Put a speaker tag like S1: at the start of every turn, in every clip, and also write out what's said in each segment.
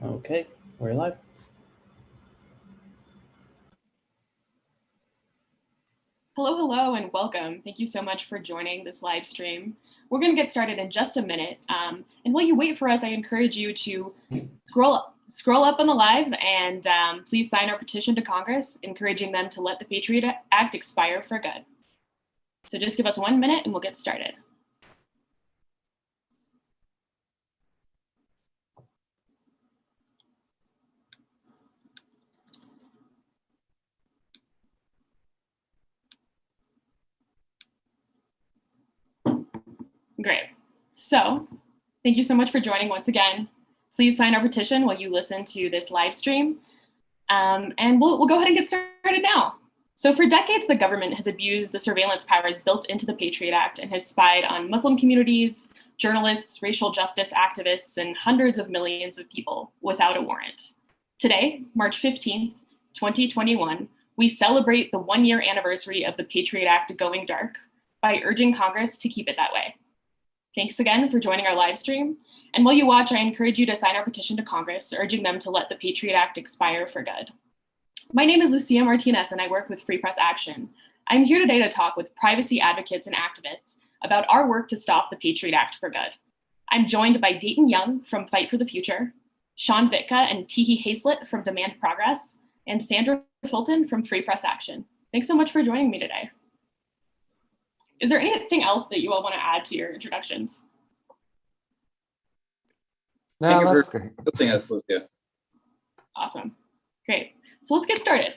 S1: Okay, we're live.
S2: Hello, hello, and welcome. Thank you so much for joining this live stream. We're going to get started in just a minute. And while you wait for us, I encourage you to scroll up on the live and please sign our petition to Congress, encouraging them to let the PATRIOT Act expire for good. So just give us 1 minute and we'll get started. Great. So thank you so much for joining once again. Please sign our petition while you listen to this live stream. And we'll go ahead and get started now. So for decades, the government has abused the surveillance powers built into the PATRIOT Act and has spied on Muslim communities, journalists, racial justice activists, and hundreds of millions of people without a warrant. Today, March 15th, 2021, we celebrate the 1-year anniversary of the PATRIOT Act going dark by urging Congress to keep it that way. Thanks again for joining our live stream. And while you watch, I encourage you to sign our petition to Congress, urging them to let the PATRIOT Act expire for good. My name is Lucia Martinez, and I work with Free Press Action. I'm here today to talk with privacy advocates and activists about our work to stop the PATRIOT Act for good. I'm joined by Dayton Young from Fight for the Future, Sean Vitka and Tihi Hazlett from Demand Progress, and Sandra Fulton from Free Press Action. Thanks so much for joining me today. Is there anything else that you all want to add to your introductions?
S3: No, that's great.
S2: Awesome. Great. So let's get started.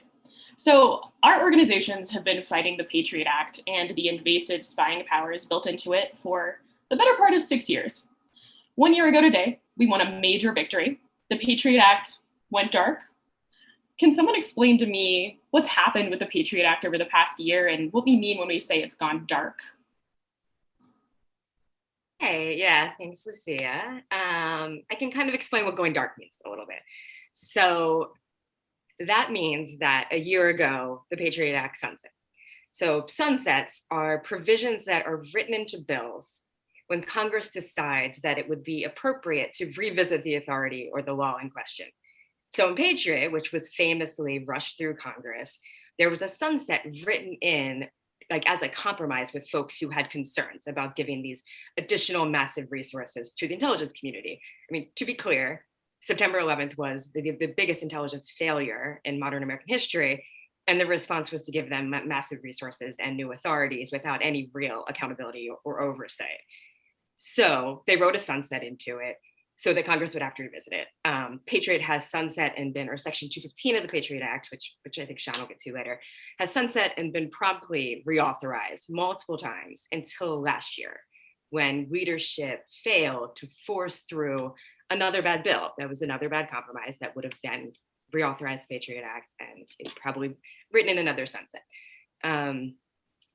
S2: So our organizations have been fighting the PATRIOT Act and the invasive spying powers built into it for the better part of 6 years. 1 year ago today, we won a major victory. The PATRIOT Act went dark. Can someone explain to me what's happened with the PATRIOT Act over the past year and what we mean when we say it's gone dark?
S4: Hey, yeah, thanks, Lucia. I can kind of explain what going dark means a little bit. So that means that a year ago, the PATRIOT Act sunset. So sunsets are provisions that are written into bills when Congress decides that it would be appropriate to revisit the authority or the law in question. So in Patriot, which was famously rushed through Congress, there was a sunset written in like as a compromise with folks who had concerns about giving these additional massive resources to the intelligence community. I mean, to be clear, September 11th was the biggest intelligence failure in modern American history. And the response was to give them massive resources and new authorities without any real accountability or oversight. So they wrote a sunset into it so that Congress would have to revisit it. Patriot has sunset and been, or Section 215 of the Patriot Act, which I think Sean will get to later, has sunset and been promptly reauthorized multiple times until last year, when leadership failed to force through another bad bill. That was another bad compromise that would have then reauthorized the Patriot Act and it probably written in another sunset.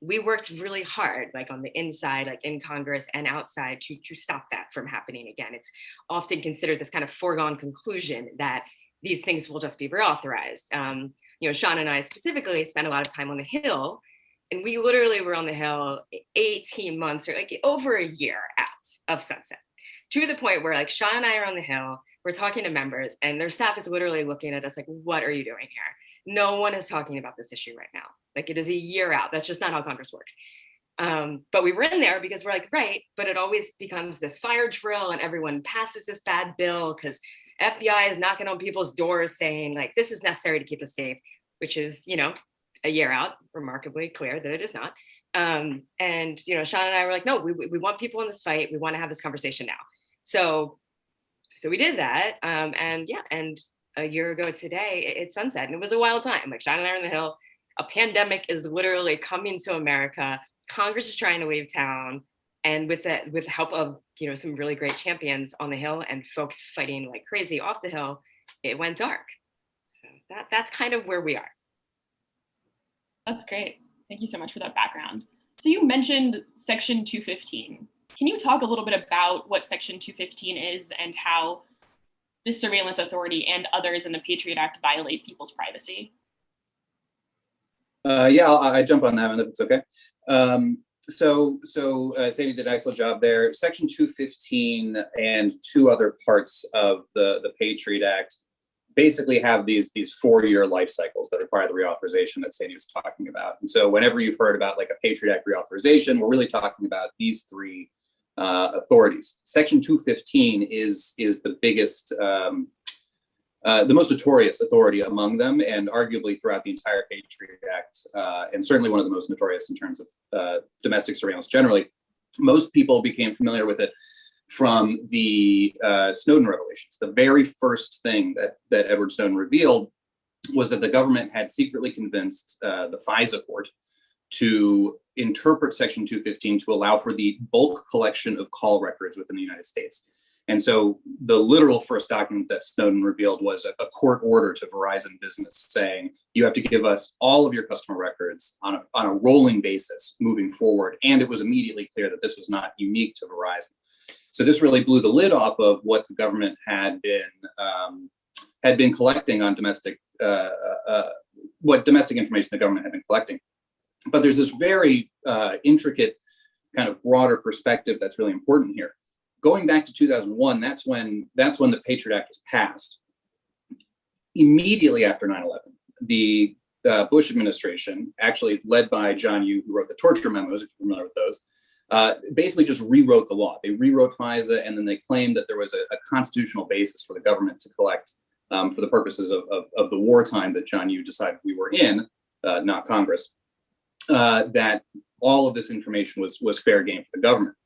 S4: We worked really hard, like on the inside, like in Congress and outside to stop that from happening again. It's often considered this kind of foregone conclusion that these things will just be reauthorized. Sean and I specifically spent a lot of time on the Hill, and we literally were on the Hill 18 months or like over a year out of sunset, to the point where like Sean and I are on the Hill, we're talking to members and their staff is literally looking at us like, what are you doing here? No one is talking about this issue right now. Like it is a year out. That's just not how Congress works. But we were in there because we're like, right, but it always becomes this fire drill and everyone passes this bad bill because FBI is knocking on people's doors saying like, this is necessary to keep us safe, which is, a year out, remarkably clear that it is not. And, Sean and I were like, no, we want people in this fight. We want to have this conversation now. So we did that. And a year ago today, it's sunset, and it was a wild time. Like Sean and I are on the Hill. A pandemic is literally coming to America. Congress is trying to leave town, and with the help of some really great champions on the Hill and folks fighting like crazy off the Hill, it went dark. So that's kind of where we are.
S2: That's great. Thank you so much for that background. So you mentioned Section 215. Can you talk a little bit about what Section 215 is and how this surveillance authority and others in the Patriot Act violate people's privacy?
S3: I jump on that one if it's okay.
S5: Sadie did an excellent job there. Section 215 and two other parts of the Patriot Act basically have these 4-year life cycles that require the reauthorization that Sadie was talking about. And so whenever you've heard about like a Patriot Act reauthorization, we're really talking about these three authorities. Section 215 is the biggest, the most notorious authority among them, and arguably throughout the entire Patriot Act, and certainly one of the most notorious in terms of domestic surveillance generally. Most people became familiar with it from the Snowden revelations. The very first thing that Edward Snowden revealed was that the government had secretly convinced the FISA court to interpret Section 215 to allow for the bulk collection of call records within the United States. And so the literal first document that Snowden revealed was a court order to Verizon Business saying, you have to give us all of your customer records on a rolling basis moving forward. And it was immediately clear that this was not unique to Verizon. So this really blew the lid off of what the government had been collecting on domestic, what domestic information the government had been collecting. But there's this very intricate kind of broader perspective that's really important here. Going back to 2001, that's when the Patriot Act was passed. Immediately after 9/11, the Bush administration, actually led by John Yoo, who wrote the torture memos, if you're familiar with those, basically just rewrote the law. They rewrote FISA, and then they claimed that there was a constitutional basis for the government to collect for the purposes of the wartime that John Yoo decided we were in, not Congress, that all of this information was fair game for the government.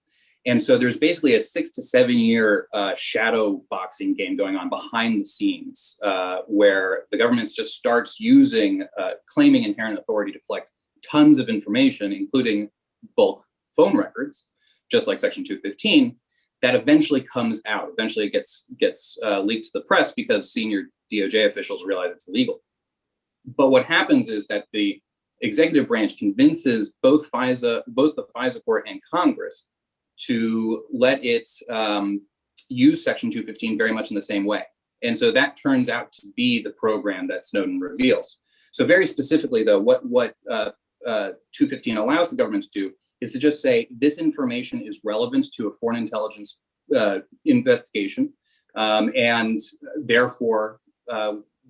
S5: And so there's basically a 6 to 7 year shadow boxing game going on behind the scenes, where the government just starts claiming inherent authority to collect tons of information, including bulk phone records, just like Section 215, that eventually comes out. Eventually it gets leaked to the press because senior DOJ officials realize it's illegal. But what happens is that the executive branch convinces both the FISA court and Congress to let it use Section 215 very much in the same way. And so that turns out to be the program that Snowden reveals. So very specifically, though, what 215 allows the government to do is to just say this information is relevant to a foreign intelligence investigation, and therefore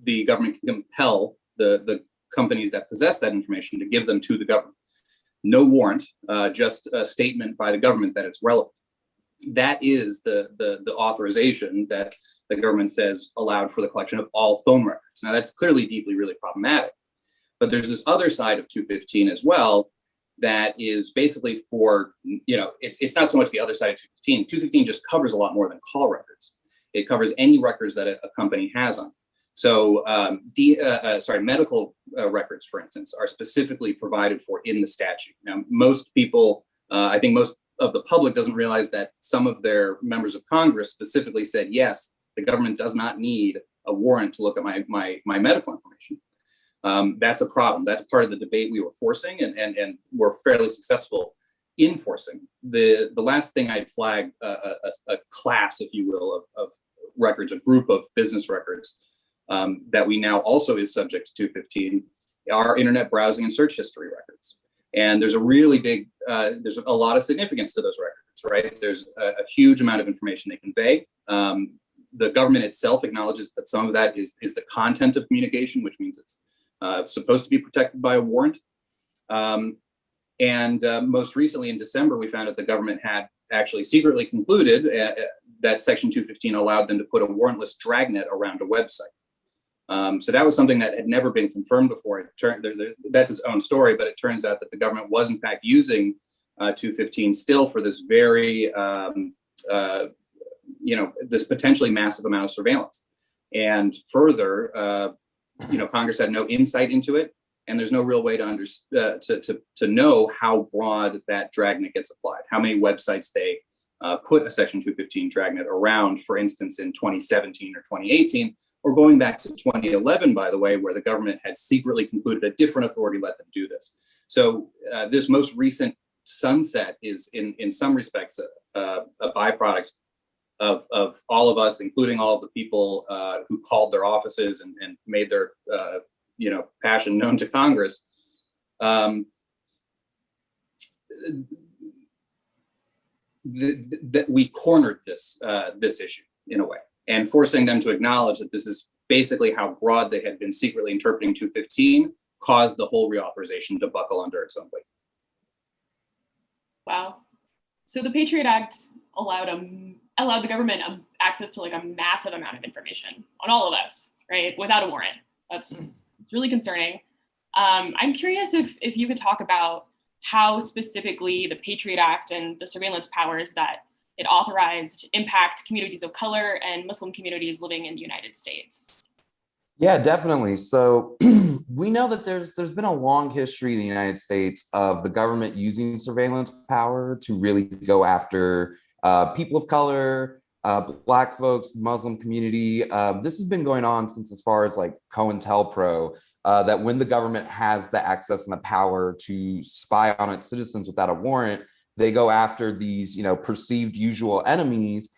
S5: the government can compel the companies that possess that information to give them to the government. No warrant, just a statement by the government that it's relevant. That is the authorization that the government says allowed for the collection of all phone records. Now that's clearly deeply, really problematic. But there's this other side of 215 as well that is basically for, it's not so much the other side of 215. 215 just covers a lot more than call records. It covers any records that a company has on. So medical records, for instance, are specifically provided for in the statute. Now, most people, I think most of the public doesn't realize that some of their members of Congress specifically said, yes, the government does not need a warrant to look at my medical information. That's a problem. That's part of the debate we were forcing and we're fairly successful in forcing. The last thing I'd flag, a class, if you will, of records, a group of business records that we now also is subject to 215 are internet browsing and search history records. And there's a really big, there's a lot of significance to those records, right? There's a huge amount of information they convey. The government itself acknowledges that some of that is the content of communication, which means it's supposed to be protected by a warrant. And most recently in December, we found that the government had actually secretly concluded that Section 215 allowed them to put a warrantless dragnet around a website. So that was something that had never been confirmed before. That's its own story, but it turns out that the government was in fact using 215 still for this very, this potentially massive amount of surveillance. And further, Congress had no insight into it, and there's no real way to know how broad that dragnet gets applied, how many websites they put a Section 215 dragnet around, for instance, in 2017 or 2018, or going back to 2011, by the way, where the government had secretly concluded a different authority let them do this. So this most recent sunset is, in some respects, a byproduct of all of us, including all of the people who called their offices and made their passion known to Congress. that we cornered this this issue in a way, and forcing them to acknowledge that this is basically how broad they had been secretly interpreting 215 caused the whole reauthorization to buckle under its own weight.
S2: Wow. So the Patriot Act allowed the government access to like a massive amount of information on all of us, right? Without a warrant. It's really concerning. I'm curious if you could talk about how specifically the Patriot Act and the surveillance powers that it authorized impact communities of color and Muslim communities living in the United States.
S3: Yeah, definitely. So we know that there's been a long history in the United States of the government using surveillance power to really go after people of color, Black folks, Muslim community. This has been going on since as far as like COINTELPRO, that when the government has the access and the power to spy on its citizens without a warrant, they go after these, perceived usual enemies,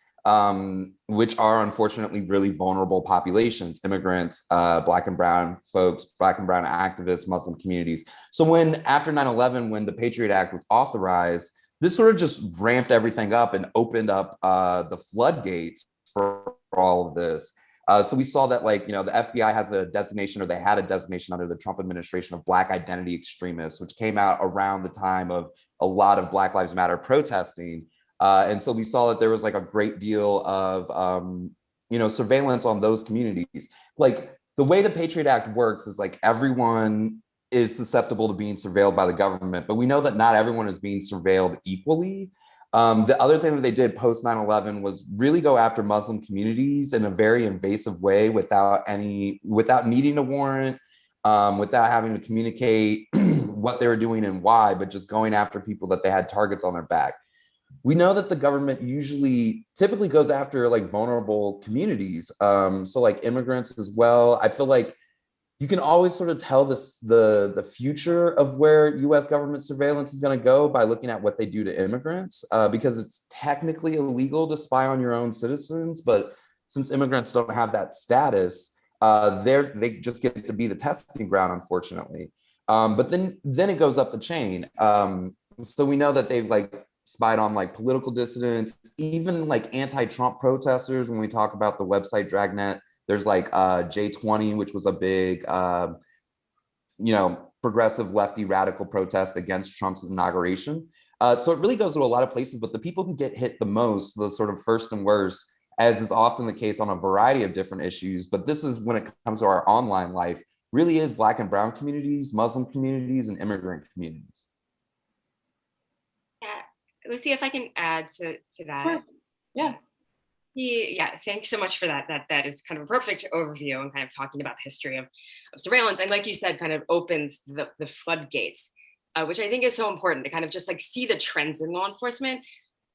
S3: which are unfortunately really vulnerable populations, immigrants, Black and brown folks, Black and brown activists, Muslim communities. So when after 9/11, when the Patriot Act was authorized, this sort of just ramped everything up and opened up the floodgates for all of this. So we saw that, the FBI has a designation, or they had a designation under the Trump administration, of Black identity extremists, which came out around the time of a lot of Black Lives Matter protesting. And so we saw that there was like a great deal of, surveillance on those communities. Like the way the Patriot Act works is like everyone is susceptible to being surveilled by the government, but we know that not everyone is being surveilled equally. The other thing that they did post 9/11 was really go after Muslim communities in a very invasive way without needing a warrant, without having to communicate what they were doing and why, but just going after people that they had targets on their back. We know that the government typically goes after like vulnerable communities. So like immigrants as well. I feel like you can always sort of tell the future of where US government surveillance is going to go by looking at what they do to immigrants, because it's technically illegal to spy on your own citizens. But since immigrants don't have that status, they just get to be the testing ground, unfortunately. But then it goes up the chain. So we know that they've like spied on like political dissidents, even like anti-Trump protesters. When we talk about the website Dragnet, there's like J20, which was a big, progressive lefty radical protest against Trump's inauguration. So it really goes to a lot of places, but the people who get hit the most, the sort of first and worst, as is often the case on a variety of different issues, but this is when it comes to our online life, really is Black and brown communities, Muslim communities, and immigrant communities.
S4: Yeah, let's see if I can add to that.
S2: Yeah.
S4: Yeah, thanks so much for that. That is kind of a perfect overview and kind of talking about the history of surveillance. And like you said, kind of opens the floodgates, which I think is so important to kind of just like see the trends in law enforcement,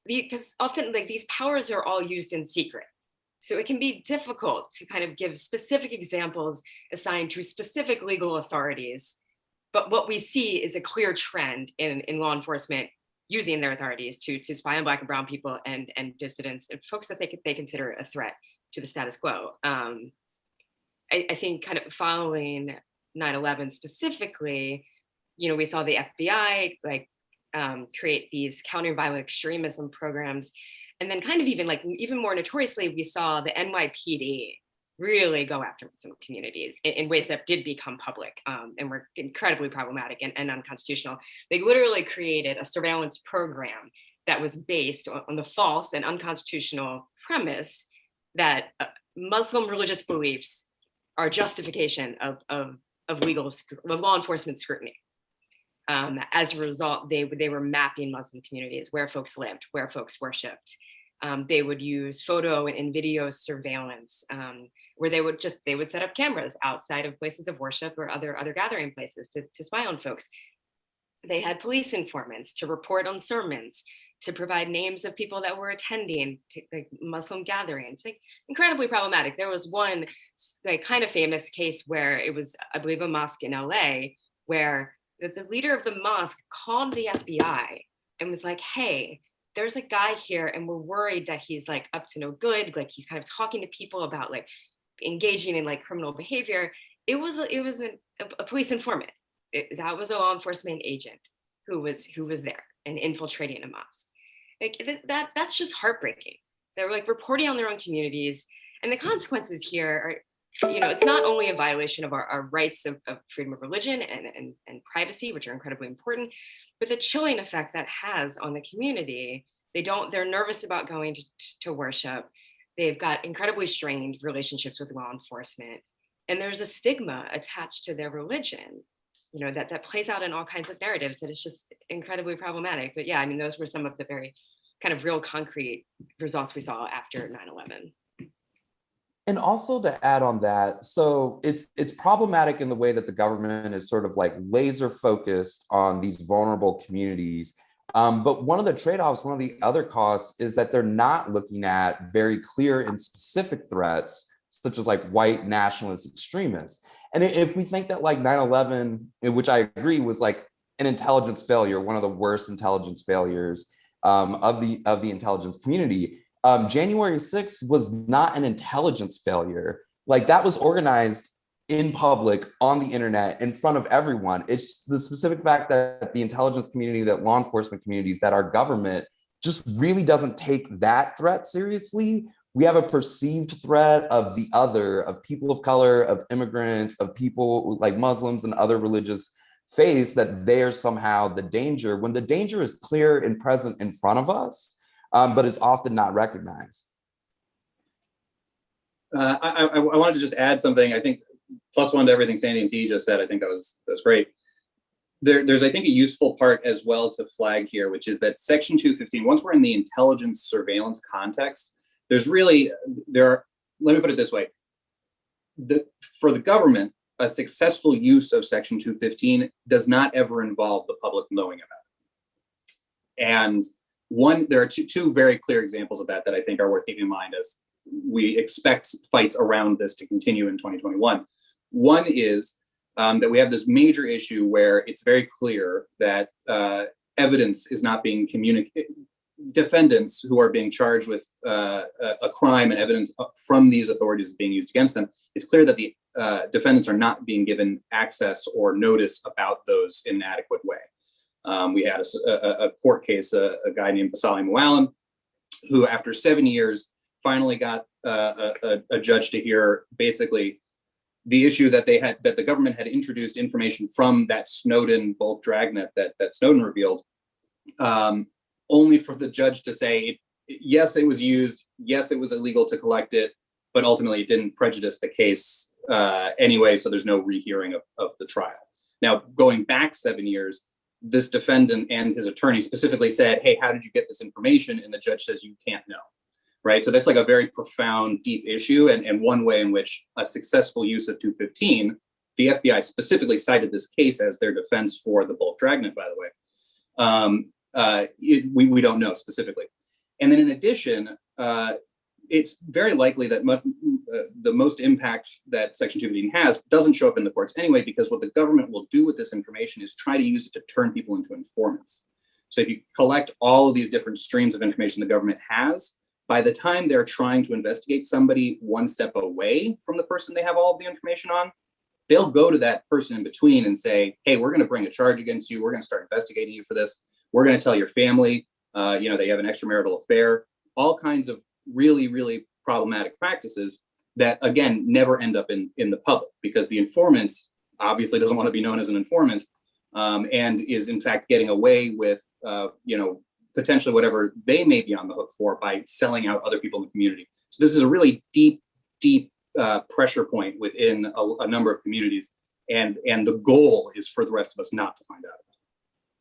S4: because often like these powers are all used in secret. So it can be difficult to kind of give specific examples assigned to specific legal authorities. But what we see is a clear trend in law enforcement using their authorities to spy on Black and brown people and dissidents and folks that they consider a threat to the status quo. I think kind of following 9/11 specifically, we saw the FBI create these counter-violent extremism programs. And then kind of even more notoriously, we saw the NYPD really go after Muslim communities in ways that did become public and were incredibly problematic and unconstitutional. They literally created a surveillance program that was based on the false and unconstitutional premise that Muslim religious beliefs are justification of law enforcement scrutiny. As a result, they were mapping Muslim communities, where folks lived, where folks worshipped. They would use photo and video surveillance, where they would set up cameras outside of places of worship or other gathering places to spy on folks. They had police informants to report on sermons, to provide names of people that were attending to like Muslim gatherings. Like incredibly problematic. There was one like kind of famous case where it was, I believe, a mosque in LA, where the leader of the mosque called the FBI and was like, "Hey, there's a guy here and we're worried that he's like up to no good. Like he's kind of talking to people about like engaging in like criminal behavior." It was a police informant. That was a law enforcement agent who was there. and infiltrating a mosque. Like that's just heartbreaking. They're like reporting on their own communities, and the consequences here are, it's not only a violation of our rights of freedom of religion and privacy, which are incredibly important, but the chilling effect that has on the community. They're nervous about going to worship. They've got incredibly strained relationships with law enforcement. And there's a stigma attached to their religion, that plays out in all kinds of narratives that is just incredibly problematic. But yeah, I mean, those were some of the very kind of real concrete results we saw after 9/11.
S3: And also to add on that, so it's problematic in the way that the government is sort of like laser focused on these vulnerable communities. But one of the trade-offs, one of the other costs is that they're not looking at very clear and specific threats, such as like white nationalist extremists. And if we think that like 9/11, which I agree was like an intelligence failure, one of the worst intelligence failures of the intelligence community, January 6th was not an intelligence failure. Like that was organized in public on the internet in front of everyone. It's the specific fact that the intelligence community, that law enforcement communities, that our government just really doesn't take that threat seriously. We have a perceived threat of the other, of people of color, of immigrants, of people like Muslims and other religious faiths, that they're somehow the danger, when the danger is clear and present in front of us, but is often not recognized.
S5: I wanted to just add something. I think +1 to everything Sandy and T just said. I think that was great. There's I think a useful part as well to flag here, which is that Section 215. Once we're in the intelligence surveillance context, let me put it this way: for the government, a successful use of Section 215 does not ever involve the public knowing about it. And there are two very clear examples of that I think are worth keeping in mind as we expect fights around this to continue in 2021. One is that we have this major issue where it's very clear that evidence is not being communicated. Defendants who are being charged with a crime and evidence from these authorities is being used against them. It's clear that the defendants are not being given access or notice about those in an adequate way. We had a court case, a guy named Basali Mualim, who after 7 years finally got a judge to hear basically the issue that the government had introduced information from that Snowden bulk dragnet that Snowden revealed, only for the judge to say, yes, it was used, yes, it was illegal to collect it, but ultimately it didn't prejudice the case anyway, so there's no rehearing of the trial. Now, going back 7 years, this defendant and his attorney specifically said, hey, how did you get this information? And the judge says, you can't know, right? So that's like a very profound, deep issue, and one way in which a successful use of 215, the FBI specifically cited this case as their defense for the bulk dragnet, by the way. We don't know specifically. And then in addition, it's very likely that the most impact that Section 215 has doesn't show up in the courts anyway, because what the government will do with this information is try to use it to turn people into informants. So if you collect all of these different streams of information the government has, by the time they're trying to investigate somebody one step away from the person they have all of the information on, they'll go to that person in between and say, hey, we're going to bring a charge against you. We're going to start investigating you for this. We're going to tell your family, they have an extramarital affair, all kinds of really, really problematic practices that, again, never end up in the public, because the informant obviously doesn't want to be known as an informant, and is in fact getting away with, potentially whatever they may be on the hook for by selling out other people in the community. So this is a really deep pressure point within a number of communities, and the goal is for the rest of us not to find out.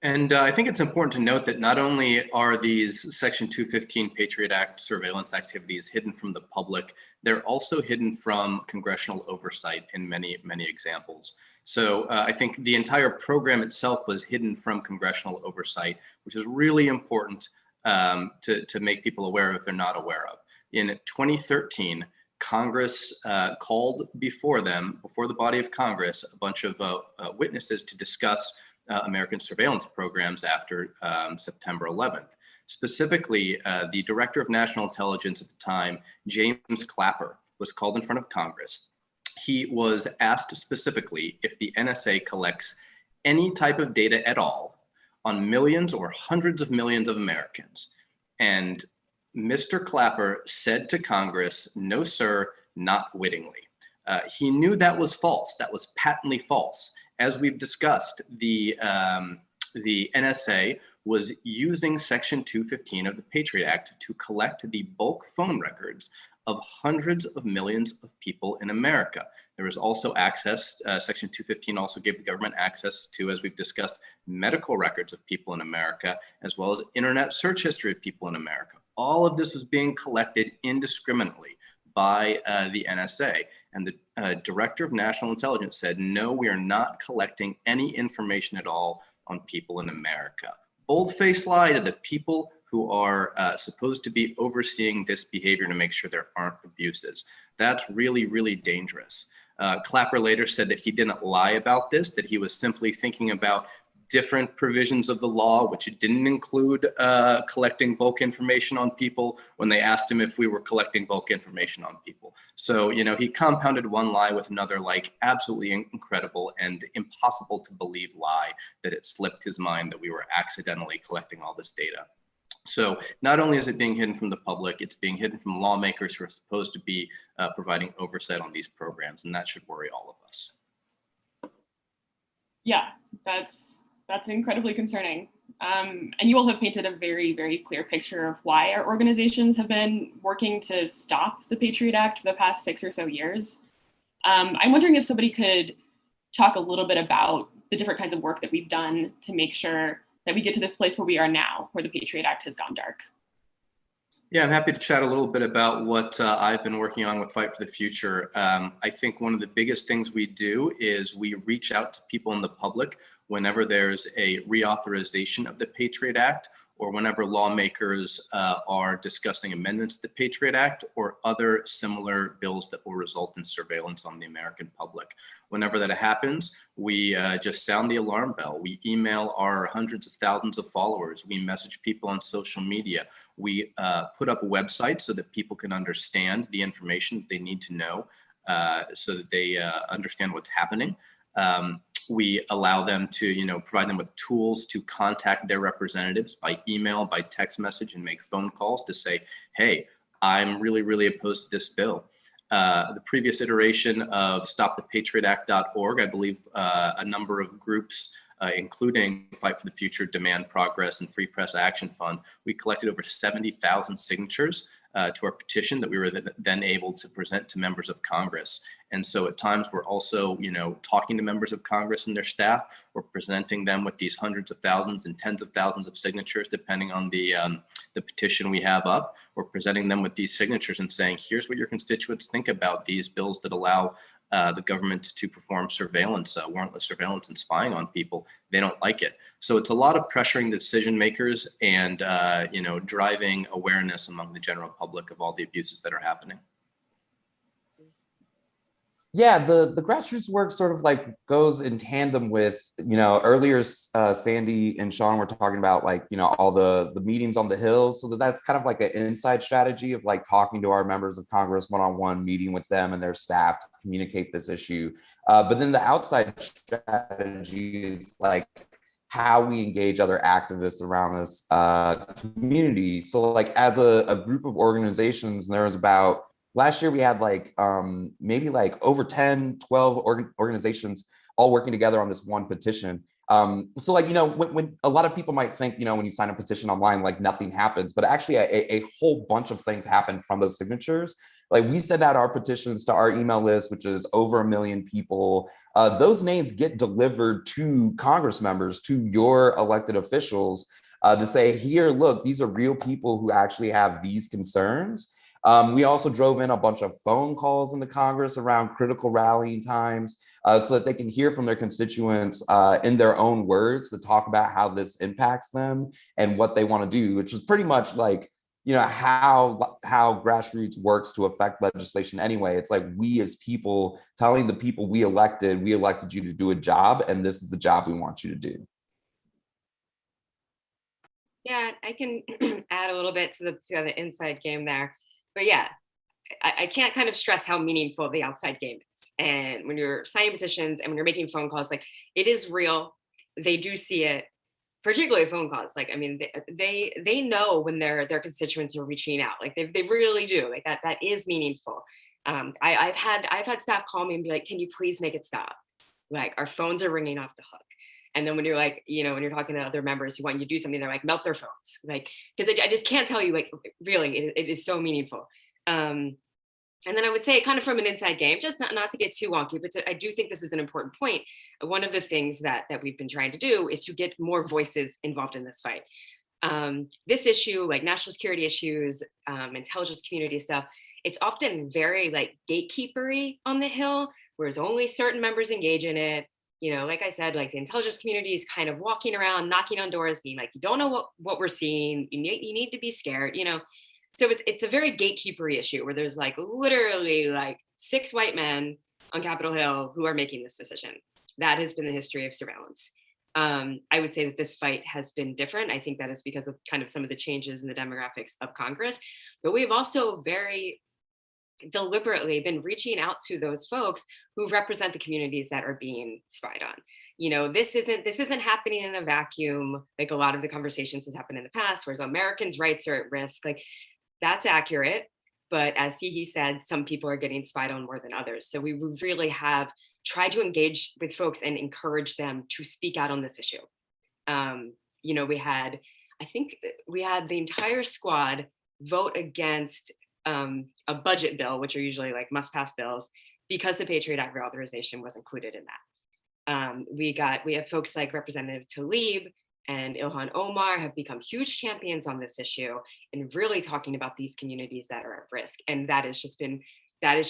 S6: And I think it's important to note that not only are these Section 215 Patriot Act surveillance activities hidden from the public, they're also hidden from congressional oversight in many, many examples. So I think the entire program itself was hidden from congressional oversight, which is really important to make people aware of if they're not aware of. In 2013, Congress called before the body of Congress, a bunch of witnesses to discuss American surveillance programs after September 11th. Specifically, the Director of National Intelligence at the time, James Clapper, was called in front of Congress. He was asked specifically if the NSA collects any type of data at all on millions or hundreds of millions of Americans. And Mr. Clapper said to Congress, "No, sir, not wittingly." He knew that was false. That was patently false. As we've discussed, the NSA was using Section 215 of the Patriot Act to collect the bulk phone records of hundreds of millions of people in America. There was also access, Section 215 also gave the government access to, as we've discussed, medical records of people in America, as well as internet search history of people in America. All of this was being collected indiscriminately by the NSA. And the Director of National Intelligence said, "No, we are not collecting any information at all on people in America." Bold-faced lie to the people who are supposed to be overseeing this behavior to make sure there aren't abuses. That's really, really dangerous. Clapper later said that he didn't lie about this, that he was simply thinking about different provisions of the law, which it didn't include collecting bulk information on people when they asked him if we were collecting bulk information on people. So, you know, he compounded one lie with another, like absolutely incredible and impossible to believe lie that it slipped his mind that we were accidentally collecting all this data. So not only is it being hidden from the public, it's being hidden from lawmakers who are supposed to be providing oversight on these programs, and that should worry all of us.
S2: Yeah, that's incredibly concerning. And you all have painted a very, very clear picture of why our organizations have been working to stop the Patriot Act for the past 6 or so years. I'm wondering if somebody could talk a little bit about the different kinds of work that we've done to make sure that we get to this place where we are now, where the Patriot Act has gone dark.
S6: Yeah, I'm happy to chat a little bit about what I've been working on with Fight for the Future. I think one of the biggest things we do is we reach out to people in the public whenever there's a reauthorization of the Patriot Act, or whenever lawmakers are discussing amendments to the Patriot Act or other similar bills that will result in surveillance on the American public. Whenever that happens, we just sound the alarm bell. We email our hundreds of thousands of followers. We message people on social media. We put up websites so that people can understand the information that they need to know so that they understand what's happening. We allow them to, provide them with tools to contact their representatives by email, by text message, and make phone calls to say, "Hey, I'm really, really opposed to this bill." The previous iteration of stopthepatriotact.org, I believe a number of groups, including Fight for the Future, Demand Progress, and Free Press Action Fund, we collected over 70,000 signatures to our petition that we were then able to present to members of Congress. And so at times we're also, talking to members of Congress and their staff. We're presenting them with these hundreds of thousands and tens of thousands of signatures, depending on the petition we have up. We're presenting them with these signatures and saying, here's what your constituents think about these bills that allow the government to perform surveillance, warrantless surveillance and spying on people. They don't like it. So it's a lot of pressuring the decision makers and, driving awareness among the general public of all the abuses that are happening.
S3: Yeah, the grassroots work sort of like goes in tandem with, earlier Sandy and Sean were talking about all the meetings on the Hill. So that's kind of like an inside strategy of like talking to our members of Congress one-on-one, meeting with them and their staff to communicate this issue. But then the outside strategy is like how we engage other activists around this community. So like as a group of organizations, there was about, last year we had maybe over 10, 12 organizations all working together on this one petition. So when a lot of people might think, when you sign a petition online, nothing happens, but actually a whole bunch of things happen from those signatures. Like we send out our petitions to our email list, which is over 1 million people. Those names get delivered to Congress members, to your elected officials to say, here, look, these are real people who actually have these concerns. We also drove in a bunch of phone calls into Congress around critical rallying times so that they can hear from their constituents in their own words to talk about how this impacts them and what they want to do, which is pretty much how grassroots works to affect legislation anyway. It's like we as people telling the people we elected you to do a job, and this is the job we want you to do.
S4: Yeah, I can add a little bit to the inside game there. But yeah, I can't kind of stress how meaningful the outside game is. And when you're signing petitions and when you're making phone calls, it is real. They do see it. particularly phone calls. Like, I mean, they know when their constituents are reaching out. Like they really do. Like that is meaningful. I've had staff call me and be like, can you please make it stop? Like our phones are ringing off the hook. And then when you're like, you know, when you're talking to other members who want you to do something, they're like, melt their phones. Like, because I just can't tell you, like, really, it is so meaningful. And then I would say, kind of from an inside game, just not to get too wonky, but I do think this is an important point. One of the things that we've been trying to do is to get more voices involved in this fight. This issue, like national security issues, intelligence community stuff, it's often very like gatekeepery on the Hill, whereas only certain members engage in it. You know, like I said, like the intelligence community is kind of walking around, knocking on doors, being like, you don't know what we're seeing. You need to be scared, you know. So it's a very gatekeepery issue where there's like literally like 6 white men on Capitol Hill who are making this decision. That has been the history of surveillance. I would say that this fight has been different. I think that is because of kind of some of the changes in the demographics of Congress, but we've also very deliberately been reaching out to those folks who represent the communities that are being spied on. You know, this isn't happening in a vacuum, like a lot of the conversations that happened in the past, whereas Americans' rights are at risk. Like, that's accurate, but as he said, some people are getting spied on more than others. So we really have tried to engage with folks and encourage them to speak out on this issue. You know, I think we had the entire squad vote against a budget bill, which are usually like must-pass bills, because the Patriot Act reauthorization was included in that. We have folks like Representative Tlaib and Ilhan Omar have become huge champions on this issue and really talking about these communities that are at risk. And that has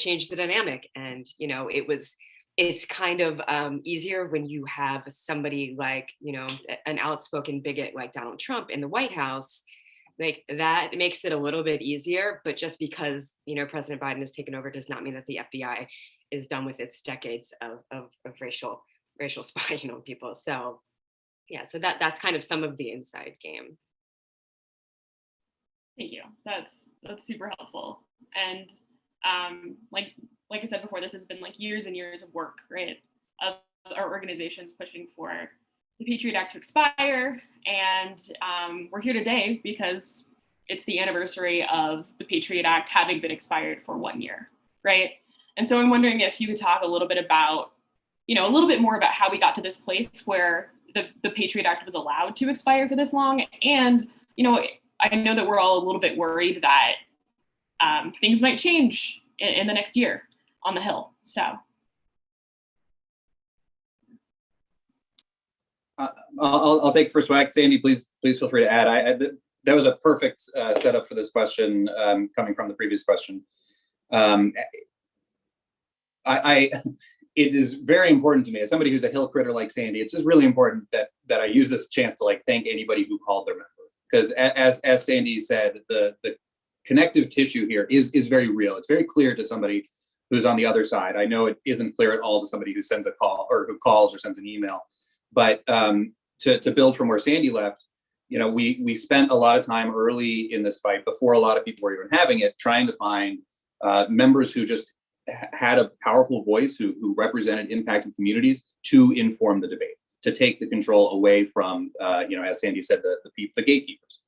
S4: changed the dynamic. And, you know, it's kind of easier when you have somebody like, you know, an outspoken bigot like Donald Trump in the White House. Like, that makes it a little bit easier, but just because, you know, President Biden has taken over does not mean that the FBI is done with its decades of racial spying on people. So yeah, so that's kind of some of the inside game.
S2: Thank you. That's super helpful. And like I said before, this has been like years and years of work, right? Of our organizations pushing for the Patriot Act to expire. And we're here today because it's the anniversary of the Patriot Act having been expired for 1 year, right? And so I'm wondering if you could talk a little bit about, you know, a little bit more about how we got to this place where the Patriot Act was allowed to expire for this long. And, you know, I know that we're all a little bit worried that things might change in the next year on the Hill. So.
S5: I'll take first whack. Sandy, please feel free to add. That was a perfect setup for this question, coming from the previous question. It is very important to me, as somebody who's a Hill critter like Sandy, it's just really important that I use this chance to like thank anybody who called their member. Because as Sandy said, the connective tissue here is very real. It's very clear to somebody who's on the other side. I know it isn't clear at all to somebody who sends a call or who calls or sends an email. But to build from where Sandy left, you know, we spent a lot of time early in this fight, before a lot of people were even having it, trying to find members who just had a powerful voice, who represented impacted communities, to inform the debate, to take the control away from, you know, as Sandy said, the gatekeepers.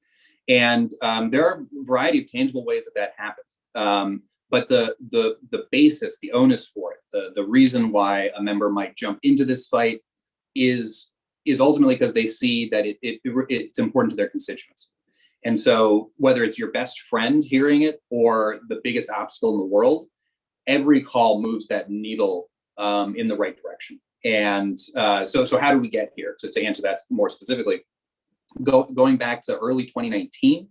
S5: And there are a variety of tangible ways that happened. But the basis, the onus for it, the reason why a member might jump into this fight is ultimately because they see that it's important to their constituents. And so whether it's your best friend hearing it or the biggest obstacle in the world, every call moves that needle in the right direction. And so how do we get here? To answer that more specifically, going back to early 2019,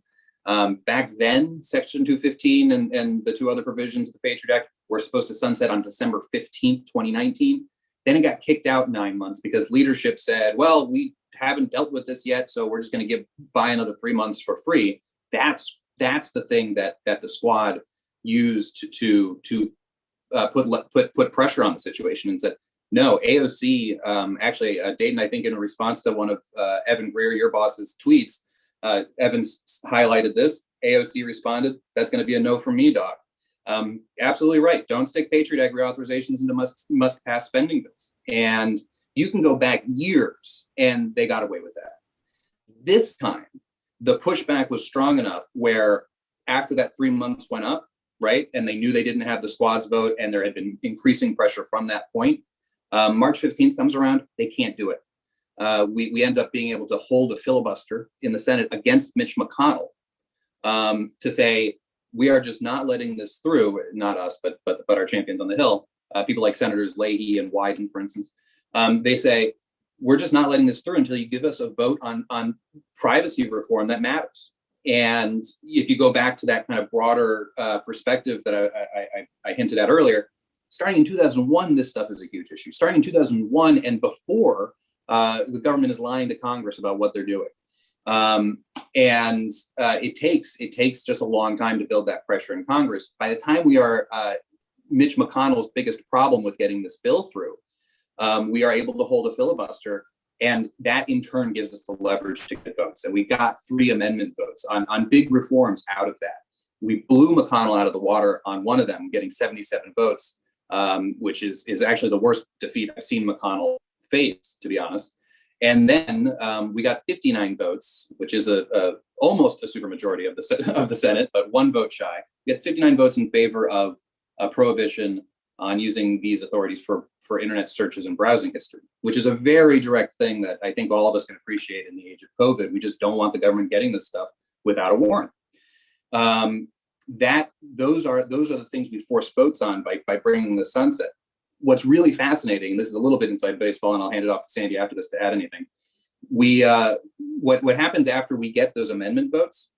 S5: back then, Section 215 and the 2 other provisions of the Patriot Act were supposed to sunset on December 15th, 2019. Then it got kicked out 9 months because leadership said, well, we haven't dealt with this yet, so we're just going to buy another 3 months for free. That's the thing that the squad used to put pressure on the situation and said, no, AOC, actually, Dayton, I think in response to one of Evan Greer, your boss's tweets, Evan highlighted this. AOC responded, that's going to be a no from me, Doc. Absolutely right. Don't stick Patriot Act reauthorizations into must-pass spending bills. And you can go back years and they got away with that. This time, the pushback was strong enough where after that 3 months went up, right, and they knew they didn't have the squads vote, and there had been increasing pressure from that point, March 15th comes around, they can't do it. We end up being able to hold a filibuster in the Senate against Mitch McConnell to say, we are just not letting this through, not us, but our champions on the Hill, people like Senators Leahy and Wyden, for instance. They say, we're just not letting this through until you give us a vote on privacy reform that matters. And if you go back to that kind of broader perspective that I hinted at earlier, starting in 2001, this stuff is a huge issue. Starting in 2001 and before, the government is lying to Congress about what they're doing. It takes just a long time to build that pressure in Congress. By the time we are Mitch McConnell's biggest problem with getting this bill through, we are able to hold a filibuster, and that in turn gives us the leverage to get votes. And we got 3 amendment votes on big reforms out of that. We blew McConnell out of the water on one of them, getting 77 votes, which is actually the worst defeat I've seen McConnell face, to be honest. And then we got 59 votes, which is almost a supermajority of the Senate, but 1 vote shy. We had 59 votes in favor of a prohibition on using these authorities for internet searches and browsing history, which is a very direct thing that I think all of us can appreciate in the age of COVID. We just don't want the government getting this stuff without a warrant. Those are the things we force votes on by bringing the sunset. What's really fascinating, and this is a little bit inside baseball, and I'll hand it off to Sandy after this to add anything. What happens after we get those amendment votes,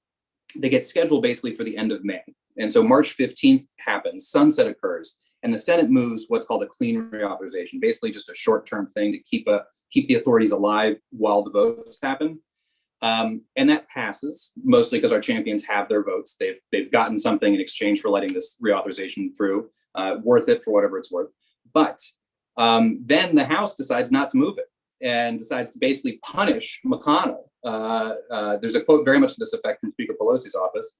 S5: they get scheduled basically for the end of May. And so March 15th happens, sunset occurs, and the Senate moves what's called a clean reauthorization, basically just a short-term thing to keep the authorities alive while the votes happen. And that passes, mostly because our champions have their votes. They've gotten something in exchange for letting this reauthorization through, worth it for whatever it's worth. But then the House decides not to move it and decides to basically punish McConnell. There's a quote very much to this effect from Speaker Pelosi's office,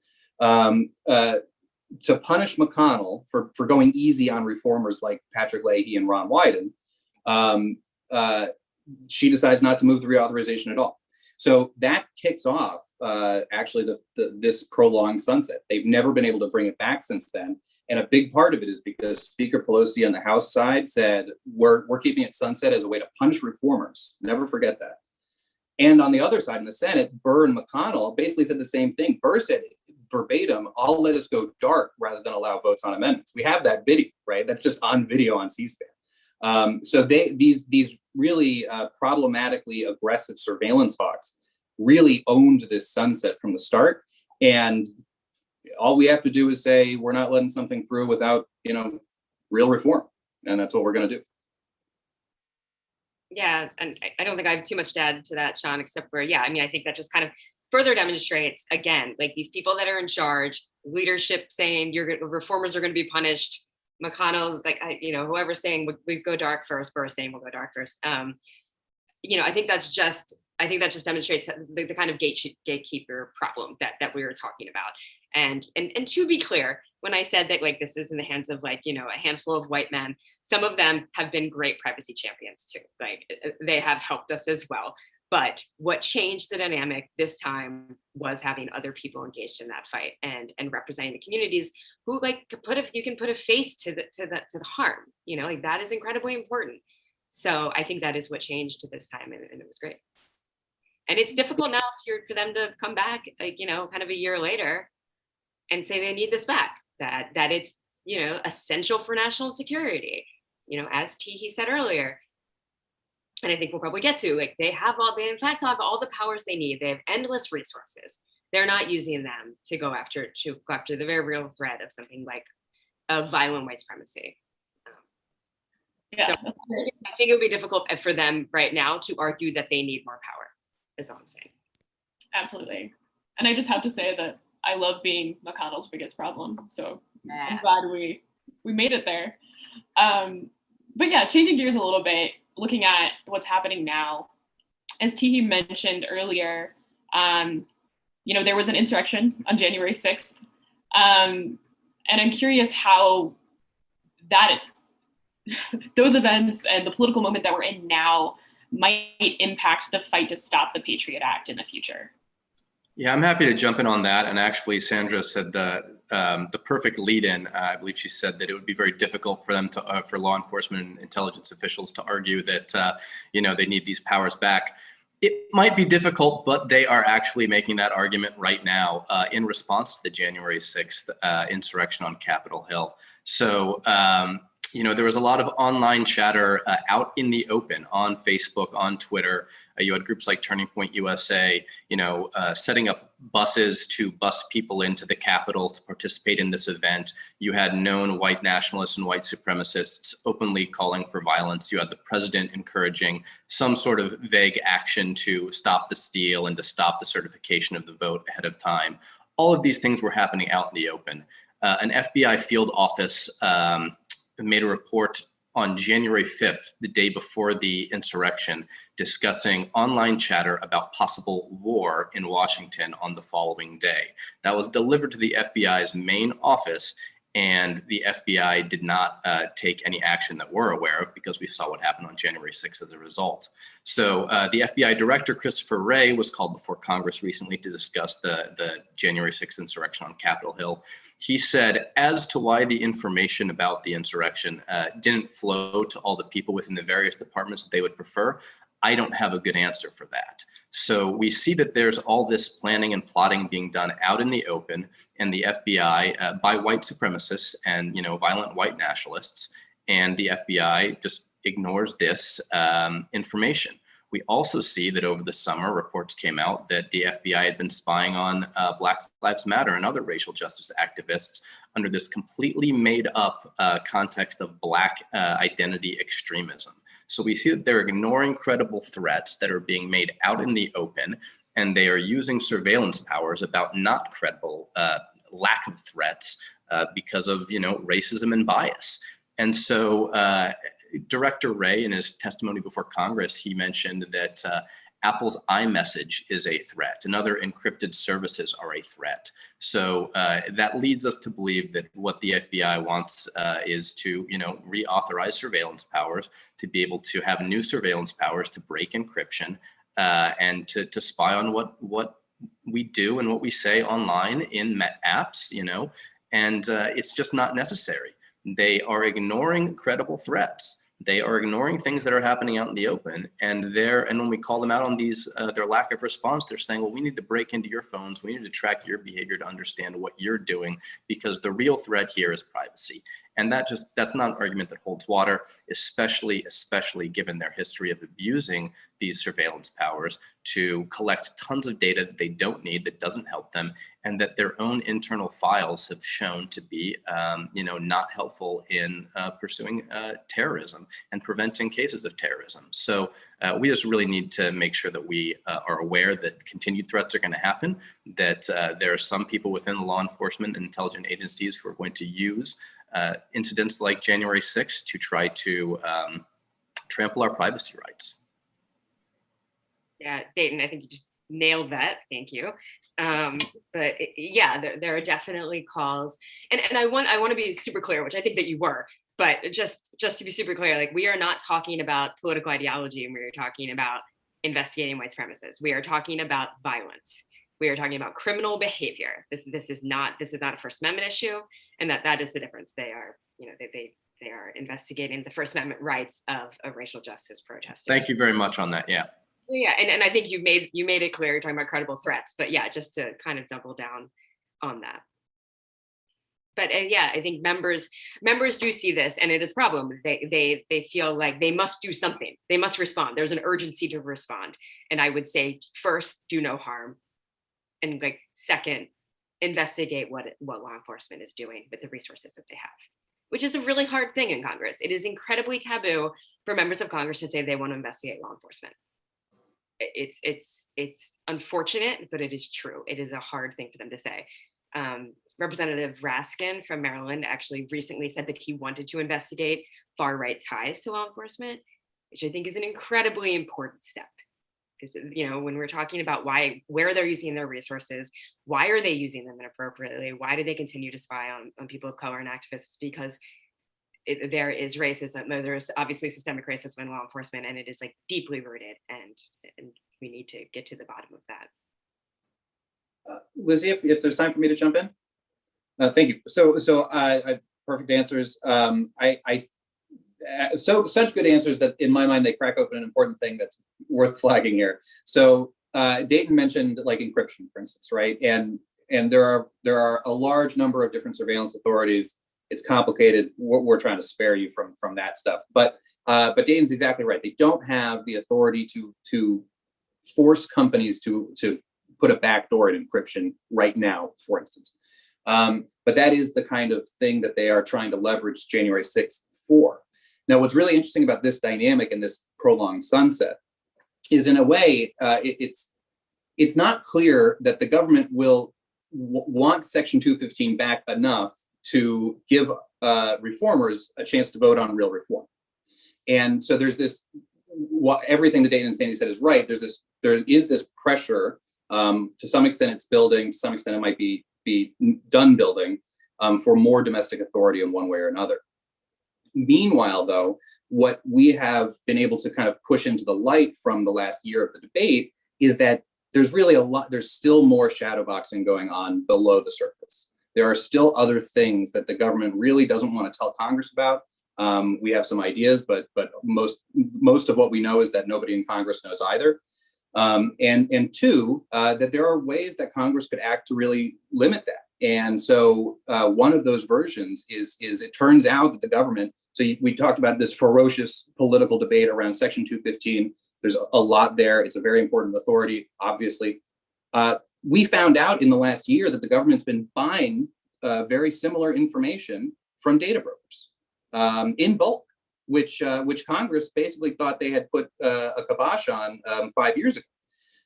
S5: to punish McConnell for going easy on reformers like Patrick Leahy and Ron Wyden. She decides not to move the reauthorization at all. So that kicks off actually this prolonged sunset. They've never been able to bring it back since then. And a big part of it is because Speaker Pelosi on the House side said, we're keeping it sunset as a way to punish reformers. Never forget that. And on the other side, in the Senate, Burr and McConnell basically said the same thing. Burr said verbatim, I'll let us go dark rather than allow votes on amendments. We have that video, right? That's just on video on C-SPAN. So these really problematically aggressive surveillance hawks really owned this sunset from the start. And all we have to do is say, we're not letting something through without, real reform. And that's what we're going to do.
S4: Yeah, and I don't think I have too much to add to that, Sean, except for, I think that just kind of further demonstrates, again, like these people that are in charge, leadership saying reformers are going to be punished. McConnell's like, whoever's saying we go dark first, Burr saying we'll go dark first. I think that just demonstrates the kind of gatekeeper problem that we were talking about. And to be clear, when I said that like this is in the hands of a handful of white men, some of them have been great privacy champions too. Like they have helped us as well. But what changed the dynamic this time was having other people engaged in that fight and representing the communities who you can put a face to the harm. That is incredibly important. So I think that is what changed this time, and it was great. And it's difficult now for them to come back, kind of a year later, and say they need this back. That it's essential for national security. As he said earlier, and I think we'll probably get to, they in fact have all the powers they need. They have endless resources. They're not using them to go after the very real threat of something like a violent white supremacy. So I think it would be difficult for them right now to argue that they need more power, is all I'm saying.
S2: Absolutely. And I just have to say that I love being McConnell's biggest problem. So I'm glad we made it there. But yeah, changing gears a little bit, looking at what's happening now, as Teehee mentioned earlier, there was an insurrection on January 6th. And I'm curious how those events and the political moment that we're in now might impact the fight to stop the Patriot Act in the future?
S6: Yeah, I'm happy to jump in on that. And actually, Sandra said the perfect lead-in. I believe she said that it would be very difficult for them to, for law enforcement and intelligence officials to argue that they need these powers back. It might be difficult, but they are actually making that argument right now in response to the January 6th insurrection on Capitol Hill. So, there was a lot of online chatter out in the open on Facebook, on Twitter. You had groups like Turning Point USA, setting up buses to bus people into the Capitol to participate in this event. You had known white nationalists and white supremacists openly calling for violence. You had the president encouraging some sort of vague action to stop the steal and to stop the certification of the vote ahead of time. All of these things were happening out in the open. An FBI field office made a report on January 5th, the day before the insurrection, discussing online chatter about possible war in Washington on the following day. That was delivered to the FBI's main office, and the FBI did not take any action that we're aware of because we saw what happened on January 6th as a result. So the FBI director, Christopher Wray, was called before Congress recently to discuss the January 6th insurrection on Capitol Hill. He said, as to why the information about the insurrection didn't flow to all the people within the various departments that they would prefer, I don't have a good answer for that. So we see that there's all this planning and plotting being done out in the open, and the FBI by white supremacists and violent white nationalists, and the FBI just ignores this information. We also see that over the summer, reports came out that the FBI had been spying on Black Lives Matter and other racial justice activists under this completely made up context of Black identity extremism. So we see that they're ignoring credible threats that are being made out in the open, and they are using surveillance powers about not credible lack of threats because of racism and bias. And so Director Wray, in his testimony before Congress, he mentioned that Apple's iMessage is a threat and other encrypted services are a threat. So that leads us to believe that what the FBI wants is to reauthorize surveillance powers, to be able to have new surveillance powers to break encryption and to spy on what we do and what we say online in apps, and it's just not necessary. They are ignoring credible threats. They are ignoring things that are happening out in the open, and when we call them out on these, their lack of response, they're saying, well, we need to break into your phones. We need to track your behavior to understand what you're doing, because the real threat here is privacy. And that's not an argument that holds water, especially given their history of abusing these surveillance powers to collect tons of data that they don't need, that doesn't help them, and that their own internal files have shown to be, not helpful in pursuing terrorism and preventing cases of terrorism. So we just really need to make sure that we are aware that continued threats are going to happen, that there are some people within the law enforcement and intelligence agencies who are going to use incidents like January 6th to try to trample our privacy rights.
S4: Yeah, Dayton, I think you just nailed that. Thank you. But there are definitely calls, and I want to be super clear, which I think that you were, but just to be super clear, like, we are not talking about political ideology, and we are talking about investigating white supremacists. We are talking about violence. We are talking about criminal behavior. This is not a First Amendment issue, and that is the difference. They are, they are investigating the First Amendment rights of racial justice protesters.
S6: Thank you very much on that. Yeah.
S4: Yeah, and I think you made it clear you're talking about credible threats, but yeah, just to kind of double down on that. But I think members do see this, and it is a problem. They feel like they must do something. They must respond. There's an urgency to respond. And I would say, first, do no harm. And second, investigate what law enforcement is doing with the resources that they have, which is a really hard thing in Congress. It is incredibly taboo for members of Congress to say they want to investigate law enforcement. It's unfortunate, but it is true. It is a hard thing for them to say. Representative Raskin from Maryland actually recently said that he wanted to investigate far-right ties to law enforcement, which I think is an incredibly important step. Because, when we're talking about where they're using their resources, why are they using them inappropriately? Why do they continue to spy on people of color and activists? Because there is racism. There is obviously systemic racism in law enforcement, and it is like deeply rooted, and we need to get to the bottom of that.
S5: Lizzie, if there's time for me to jump in, thank you. So perfect answers. Such good answers that in my mind they crack open an important thing that's worth flagging here. So Dayton mentioned like encryption, for instance, right? And there are a large number of different surveillance authorities. It's complicated. We're trying to spare you from that stuff. But Dayton's exactly right. They don't have the authority to force companies to put a backdoor in encryption right now, for instance. But that is the kind of thing that they are trying to leverage January 6th for. Now, what's really interesting about this dynamic and this prolonged sunset is, in a way, it's not clear that the government will want Section 215 back enough to give reformers a chance to vote on real reform. And so there's this, everything that Dayton and Sandy said is right. There is this pressure. To some extent it's building, to some extent it might be done building for more domestic authority in one way or another. Meanwhile, though, what we have been able to kind of push into the light from the last year of the debate is that there's still more shadow boxing going on below the surface. There are still other things that the government really doesn't want to tell Congress about. We have some ideas, but most of what we know is that nobody in Congress knows either. And two, that there are ways that Congress could act to really limit that. And so one of those versions is it turns out that the government, we talked about this ferocious political debate around Section 215. There's a lot there. It's a very important authority, obviously. We found out in the last year that the government's been buying very similar information from data brokers in bulk, which Congress basically thought they had put a kibosh on 5 years ago.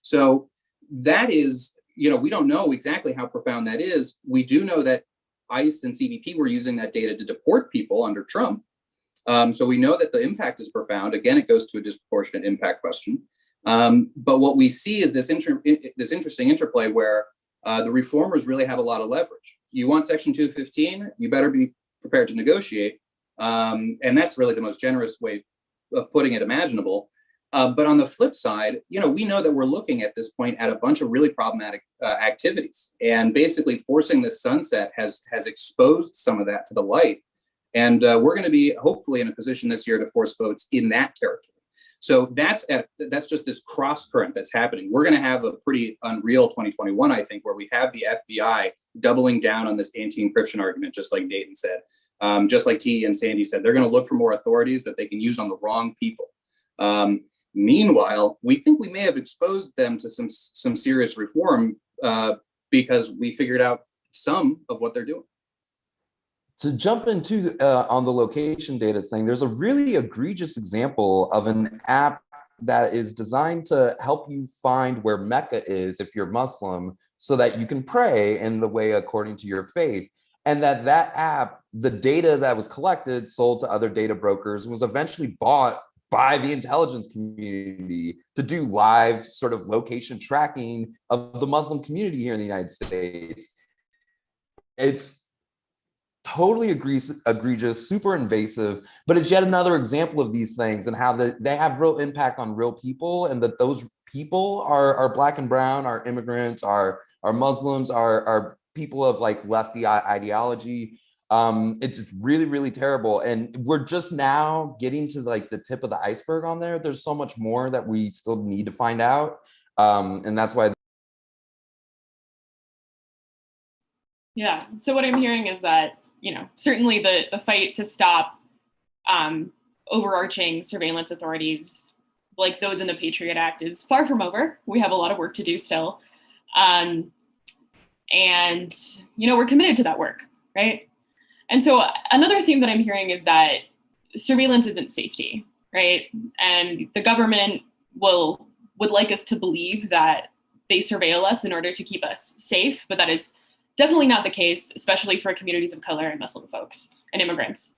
S5: So that is, we don't know exactly how profound that is. We do know that ICE and CBP were using that data to deport people under Trump. So we know that the impact is profound. Again, it goes to a disproportionate impact question. But what we see is this interesting interplay where the reformers really have a lot of leverage. You want Section 215, you better be prepared to negotiate. And that's really the most generous way of putting it imaginable. But on the flip side, we know that we're looking at this point at a bunch of really problematic activities, and basically forcing this sunset has exposed some of that to the light. And we're going to be hopefully in a position this year to force votes in that territory. So that's just this cross current that's happening. We're going to have a pretty unreal 2021, I think, where we have the FBI doubling down on this anti-encryption argument, just like Dayton said. Just like T and Sandy said, they're going to look for more authorities that they can use on the wrong people. Meanwhile, we think we may have exposed them to some serious reform because we figured out some of what they're doing.
S3: To jump into on the location data thing, there's a really egregious example of an app that is designed to help you find where Mecca is if you're Muslim, so that you can pray in the way according to your faith. And that app, the data that was collected, sold to other data brokers, was eventually bought by the intelligence community to do live sort of location tracking of the Muslim community here in the United States. It's totally egregious, super invasive, but it's yet another example of these things and how they have real impact on real people, and that those people are Black and brown, are immigrants, are Muslims, are people of like lefty ideology. It's really, really terrible. And we're just now getting to like the tip of the iceberg on there. There's so much more that we still need to find out. And that's why.
S2: Yeah, so what I'm hearing is that, certainly the fight to stop overarching surveillance authorities like those in the Patriot Act is far from over. We have a lot of work to do still. And, we're committed to that work, right? And so another theme that I'm hearing is that surveillance isn't safety, right? And the government would like us to believe that they surveil us in order to keep us safe, but that is definitely not the case, especially for communities of color and Muslim folks and immigrants.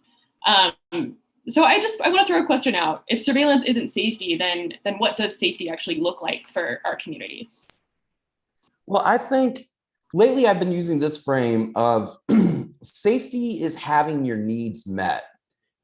S2: So I want to throw a question out. If surveillance isn't safety, then what does safety actually look like for our communities?
S3: Well, I think lately I've been using this frame of safety is having your needs met.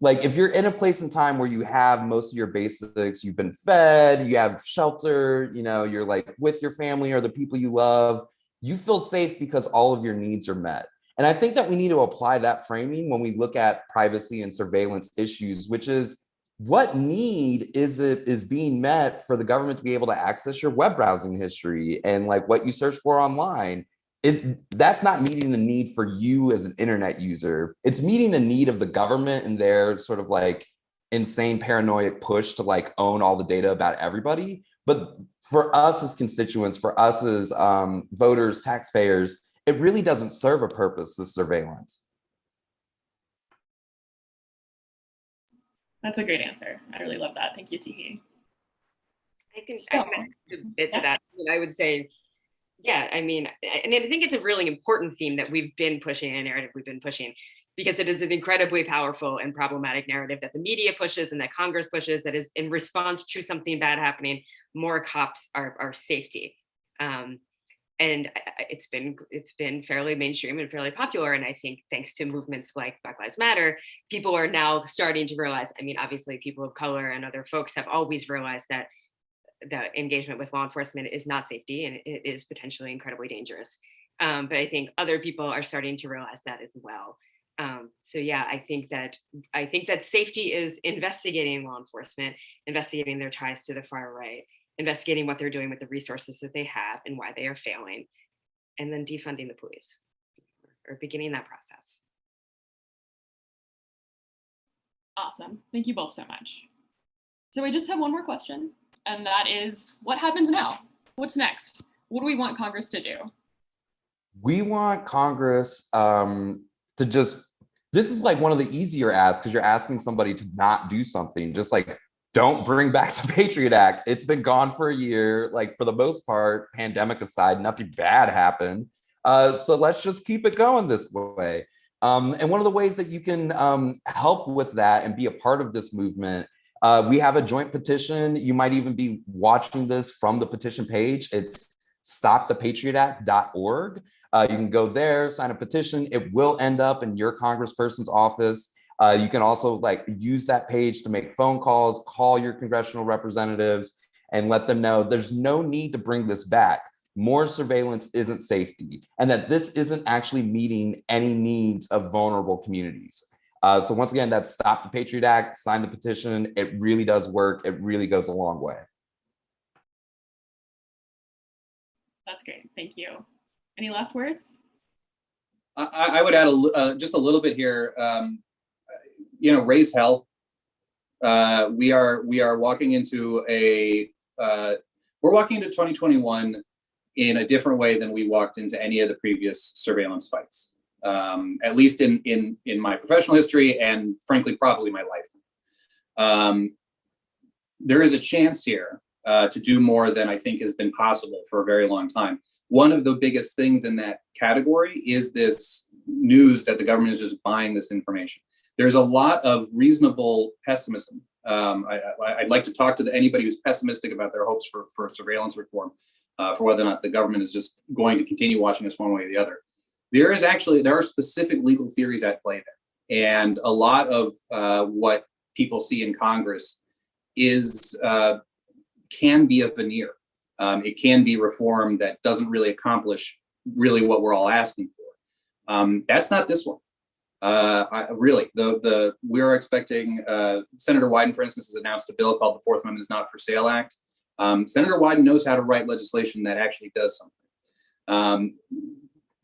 S3: like if you're in a place in time where you have most of your basics, you've been fed, you have shelter, you know, you're like with your family or the people you love, you feel safe because all of your needs are met. And I think that we need to apply that framing when we look at privacy and surveillance issues, which is what need is being met for the government to be able to access your web browsing history and like what you search for online. That's not meeting the need for you as an internet user. It's meeting the need of the government and their sort of like insane paranoid push to like own all the data about everybody. But for us as constituents, for us as voters, taxpayers, it really doesn't serve a purpose, this surveillance.
S2: That's a great answer. I really love that. Thank you, Tihi.
S4: I can add a bit to that. I would say, yeah, I mean, and I think it's a really important theme that we've been pushing, a narrative we've been pushing, because it is an incredibly powerful and problematic narrative that the media pushes and that Congress pushes, that is in response to something bad happening, more cops are safety. And it's been fairly mainstream and fairly popular. And I think thanks to movements like Black Lives Matter, people are now starting to realize, I mean, obviously people of color and other folks have always realized that engagement with law enforcement is not safety and it is potentially incredibly dangerous. But I think other people are starting to realize that as well. So yeah, I think that safety is investigating law enforcement, investigating their ties to the far right, investigating what they're doing with the resources that they have and why they are failing, and then defunding the police or beginning that process.
S2: Awesome. Thank you both so much. So I just have one more question, and that is, what happens now? What's next? What do we want Congress to do?
S3: We want Congress to just, this is like one of the easier asks because you're asking somebody to not do something, just like, don't bring back the PATRIOT Act. It's been gone for a year. Like for the most part, pandemic aside, nothing bad happened. So let's just keep it going this way. And one of the ways that you can help with that and be a part of this movement, we have a joint petition. You might even be watching this from the petition page. It's stopthepatriotact.org. You can go there, sign a petition. It will end up in your congressperson's office. You can also like use that page to make phone calls, call your congressional representatives and let them know there's no need to bring this back. More surveillance isn't safety, and that this isn't actually meeting any needs of vulnerable communities. So once again, that's Stop the Patriot Act, sign the petition. It really does work. It really goes a long way.
S2: That's great. Thank you. Any last words?
S5: I would add just a little bit here. Raise hell. We are walking into we're walking into 2021 in a different way than we walked into any of the previous surveillance fights. At least in my professional history and frankly, probably my life. There is a chance here to do more than I think has been possible for a very long time. One of the biggest things in that category is this news that the government is just buying this information. There's a lot of reasonable pessimism. I'd like to talk to anybody who's pessimistic about their hopes for surveillance reform, for whether or not the government is just going to continue watching us one way or the other. There are specific legal theories at play there. And a lot of what people see in Congress can be a veneer. It can be reform that doesn't really accomplish really what we're all asking for. That's not this one. We are expecting, Senator Wyden, for instance, has announced a bill called the Fourth Amendment is Not for Sale Act. Senator Wyden knows how to write legislation that actually does something.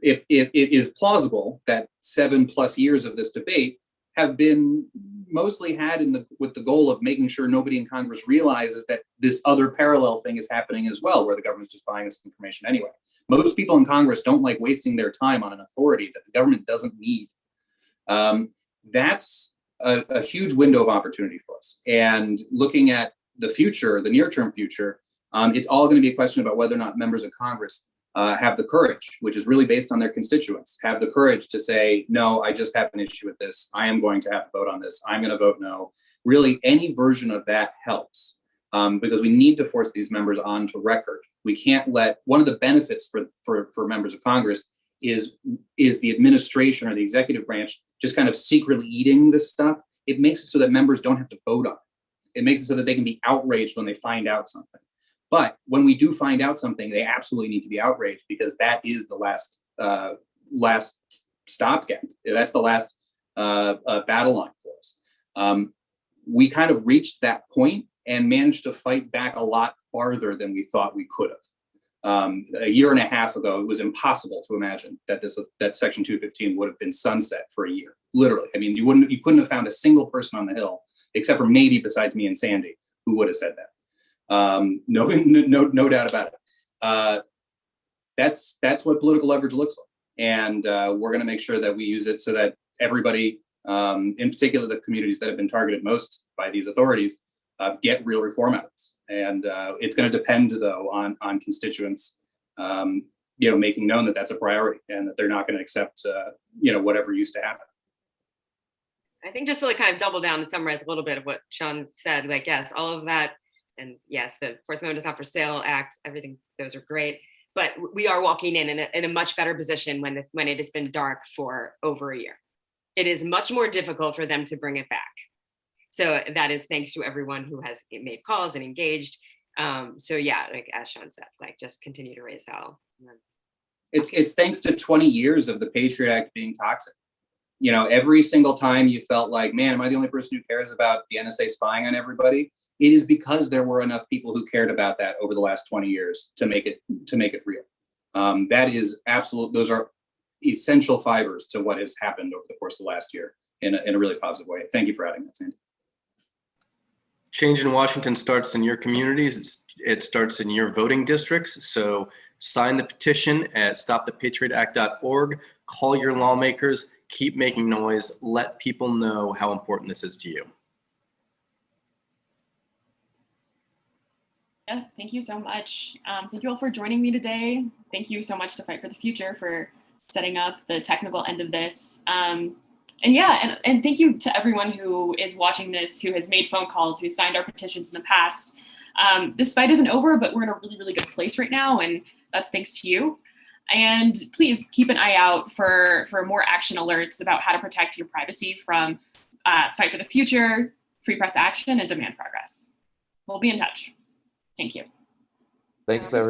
S5: If it is plausible that 7+ years of this debate have been mostly had with the goal of making sure nobody in Congress realizes that this other parallel thing is happening as well, where the government's just buying this information anyway. Most people in Congress don't like wasting their time on an authority that the government doesn't need. That's a huge window of opportunity for us. And looking at the future, the near-term future, it's all going to be a question about whether or not members of Congress have the courage, which is really based on their constituents, have the courage to say, no, I just have an issue with this. I am going to have to vote on this. I'm going to vote no. Really, any version of that helps because we need to force these members onto record. We can't let, one of the benefits for members of Congress is the administration or the executive branch just kind of secretly eating this stuff it makes it so that members don't have to vote on it. It makes it so that they can be outraged when they find out something. But when we do find out something, they absolutely need to be outraged, because that is the last stopgap. That's the last battle line for us. We kind of reached that point and managed to fight back a lot farther than we thought we could have. A year and a half ago, it was impossible to imagine that that Section 215 would have been sunset for a year. Literally, I mean, you couldn't have found a single person on the Hill, except for maybe besides me and Sandy, who would have said that. No doubt about it. That's what political leverage looks like, and we're going to make sure that we use it so that everybody, in particular the communities that have been targeted most by these authorities, get real reform out of this. And it's going to depend, though, on constituents, making known that that's a priority and that they're not going to accept, whatever used to happen.
S4: I think just to like kind of double down and summarize a little bit of what Sean said, like, yes, all of that. And yes, the Fourth Amendment is not for sale act, everything, those are great. But we are walking in a much better position when it has been dark for over a year. It is much more difficult for them to bring it back. So that is thanks to everyone who has made calls and engaged. So yeah, like as Sean said, like just continue to raise hell.
S5: It's thanks to 20 years of the Patriot Act being toxic. Every single time you felt like, man, am I the only person who cares about the NSA spying on everybody? It is because there were enough people who cared about that over the last 20 years to make it real. That is absolute. Those are essential fibers to what has happened over the course of the last year in a really positive way. Thank you for adding that, Sandy.
S6: Change in Washington starts in your communities. It starts in your voting districts. So sign the petition at stopthepatriotact.org. Call your lawmakers. Keep making noise. Let people know how important this is to you.
S2: Yes, thank you so much. Thank you all for joining me today. Thank you so much to Fight for the Future for setting up the technical end of this. And thank you to everyone who is watching this, who has made phone calls, who signed our petitions in the past. This fight isn't over, but we're in a really, really good place right now, and that's thanks to you. And please keep an eye out for more action alerts about how to protect your privacy from Fight for the Future, Free Press Action, and Demand Progress. We'll be in touch. Thank you.
S3: Thanks, everyone.